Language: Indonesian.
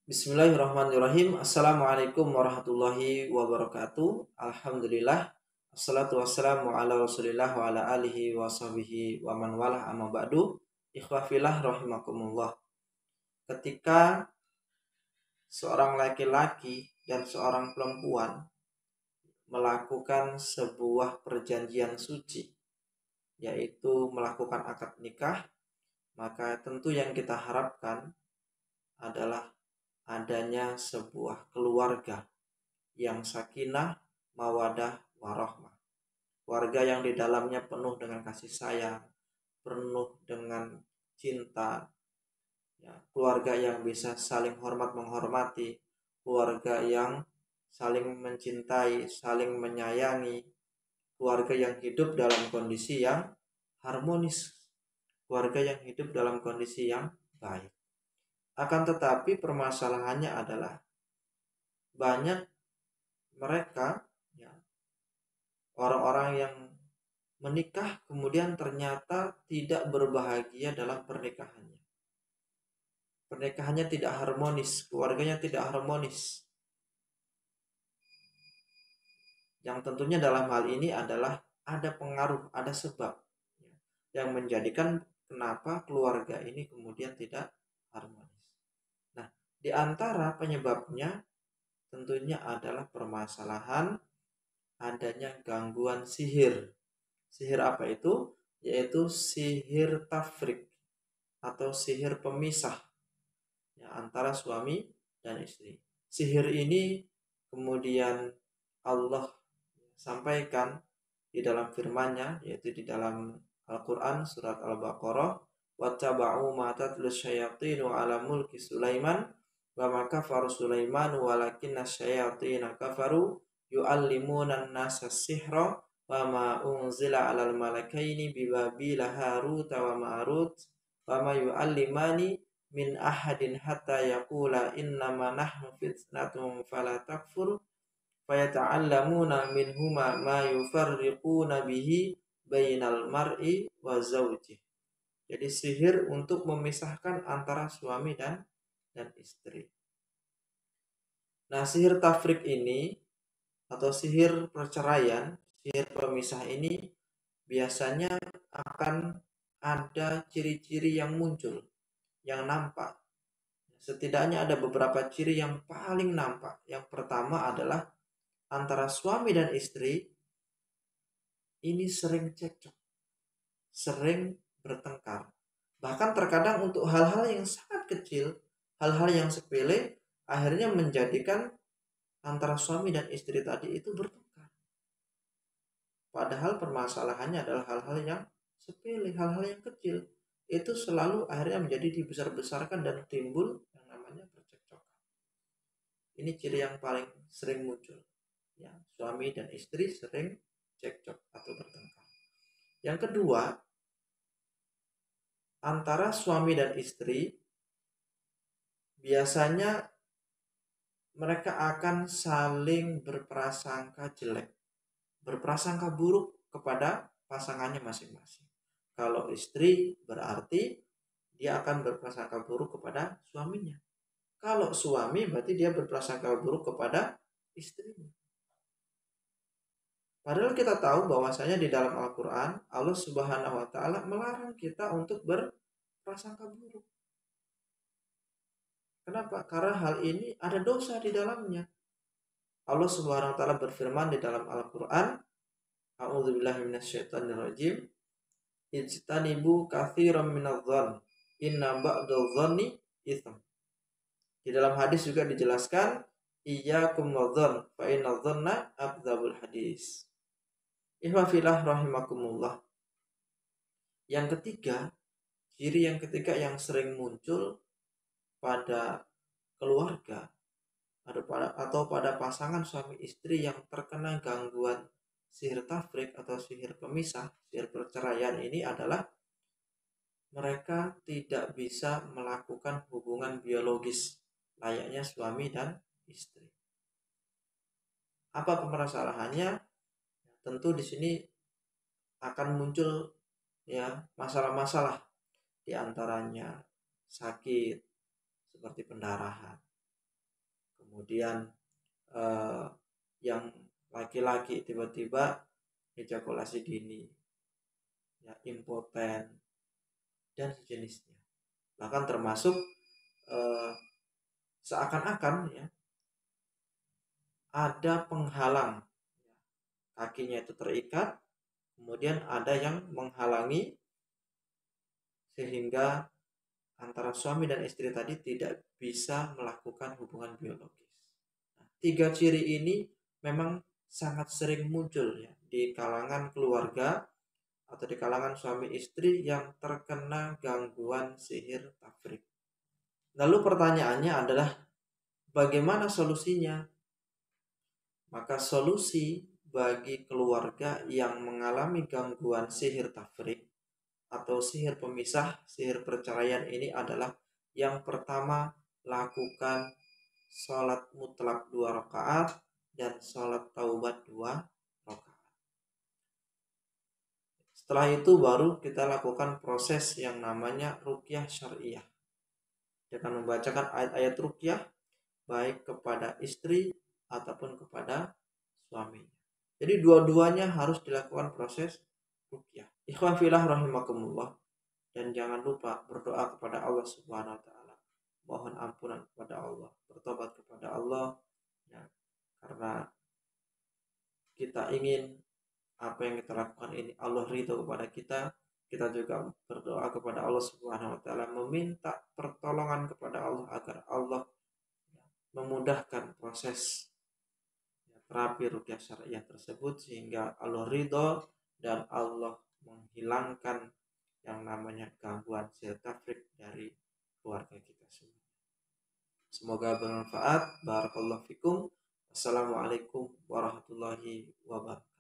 Bismillahirrahmanirrahim. Assalamualaikum warahmatullahi wabarakatuh. Alhamdulillah. Assalatu wassalamu ala rasulillah wa ala alihi wa sahbihi wa man walah amma ba'du. Ikhwafillah rahimakumullah. Ketika seorang laki-laki dan seorang perempuan melakukan sebuah perjanjian suci, yaitu melakukan akad nikah, maka tentu yang kita harapkan adalah adanya sebuah keluarga yang sakinah, mawadah, warahmah. Keluarga yang di dalamnya penuh dengan kasih sayang, penuh dengan cinta. Ya, keluarga yang bisa saling hormat menghormati, keluarga yang saling mencintai, saling menyayangi, keluarga yang hidup dalam kondisi yang harmonis, keluarga yang hidup dalam kondisi yang baik. Akan tetapi permasalahannya adalah banyak mereka, ya, orang-orang yang menikah kemudian ternyata tidak berbahagia dalam pernikahannya. Pernikahannya tidak harmonis, keluarganya tidak harmonis. Yang tentunya dalam hal ini adalah ada pengaruh, ada sebab, ya, yang menjadikan kenapa keluarga ini kemudian tidak harmonis. Nah, di antara penyebabnya tentunya adalah permasalahan adanya gangguan sihir. Sihir apa itu? Yaitu sihir tafrik atau sihir pemisah, ya, antara suami dan istri. Sihir ini kemudian Allah sampaikan di dalam firman-Nya, yaitu di dalam Al-Quran surat Al-Baqarah, wattaba'u ma tatlus syayatinu ala mulki Sulaiman wa ma kafaru Sulaiman walakinna syayatina kafaru yu'allimuna an-nasa sihra wa ma unzila 'alal malakaini bi Babila Harut wa Marut wa ma yu'allimani min ahadin hatta yaqula innama nahnu fitnatun fala takfur fayata'allamuna minhuma ma yufarriquna bihi bainal mar'i wa zawjih. Jadi sihir untuk memisahkan antara suami dan istri. Nah, sihir tafrik ini atau sihir perceraian, sihir pemisah ini biasanya akan ada ciri-ciri yang muncul, yang nampak. Setidaknya ada beberapa ciri yang paling nampak. Yang pertama adalah antara suami dan istri ini sering cekcok, sering bertengkar. Bahkan terkadang untuk hal-hal yang sangat kecil, hal-hal yang sepele, akhirnya menjadikan antara suami dan istri tadi itu bertengkar. Padahal permasalahannya adalah hal-hal yang sepele, hal-hal yang kecil. Itu selalu akhirnya menjadi dibesar-besarkan dan timbul yang namanya percekcokan. Ini ciri yang paling sering muncul. Ya, suami dan istri sering cekcok atau bertengkar. Yang kedua, antara suami dan istri biasanya mereka akan saling berprasangka jelek, berprasangka buruk kepada pasangannya masing-masing. Kalau istri berarti dia akan berprasangka buruk kepada suaminya. Kalau suami berarti dia berprasangka buruk kepada istrinya. Padahal kita tahu bahwasanya di dalam Al-Quran Allah Subhanahu wa Ta'ala melarang kita untuk berprasangka buruk. Kenapa? Karena hal ini ada dosa di dalamnya. Allah Subhanahu wa Ta'ala berfirman di dalam Al-Quran, A'udzubillahi minasyaitonirrajim, ijtanibu katsiran minadh-dhann, inna ba'dadh-dhanni itsm. Di dalam hadis juga dijelaskan, iyyakum wadh-dhann fa inadh-dhanna akdzabul hadis. Ihwafillah rahimakumullah. Yang ketiga, ciri yang ketiga yang sering muncul pada keluarga atau pada pasangan suami istri yang terkena gangguan sihir tafrik atau sihir pemisah, sihir perceraian ini adalah mereka tidak bisa melakukan hubungan biologis layaknya suami dan istri. Apa permasalahannya? Tentu di sini akan muncul, ya, masalah-masalah, di antaranya sakit seperti pendarahan, kemudian yang laki-laki tiba-tiba ejakulasi dini, ya, impoten dan sejenisnya. Bahkan termasuk seakan-akan ya ada penghalang, kakinya itu terikat, kemudian ada yang menghalangi sehingga antara suami dan istri tadi tidak bisa melakukan hubungan biologis. Nah, 3 ciri ini memang sangat sering muncul ya di kalangan keluarga atau di kalangan suami istri yang terkena gangguan sihir tafrik. Lalu pertanyaannya adalah bagaimana solusinya? Maka solusi bagi keluarga yang mengalami gangguan sihir tafrik atau sihir pemisah, sihir perceraian ini adalah yang pertama, lakukan sholat mutlak 2 rakaat dan sholat taubat 2 rakaat. Setelah itu baru kita lakukan proses yang namanya ruqyah syariah dengan membacakan ayat-ayat ruqyah baik kepada istri ataupun kepada suaminya. Jadi dua-duanya harus dilakukan proses ruqyah. Ikhwan fillah rahimakumullah. Dan jangan lupa berdoa kepada Allah Subhanahu wa taala. Mohon ampunan kepada Allah, bertobat kepada Allah ya, karena kita ingin apa yang kita lakukan ini Allah ridho kepada kita. Kita juga berdoa kepada Allah Subhanahu wa taala, meminta pertolongan kepada Allah agar Allah memudahkan proses terapi ruqyah syariah tersebut sehingga Allah ridho dan Allah menghilangkan yang namanya gangguan sihir tafrik dari keluarga kita semua. Semoga bermanfaat. Barakallahu fikum. Assalamualaikum warahmatullahi wabarakatuh.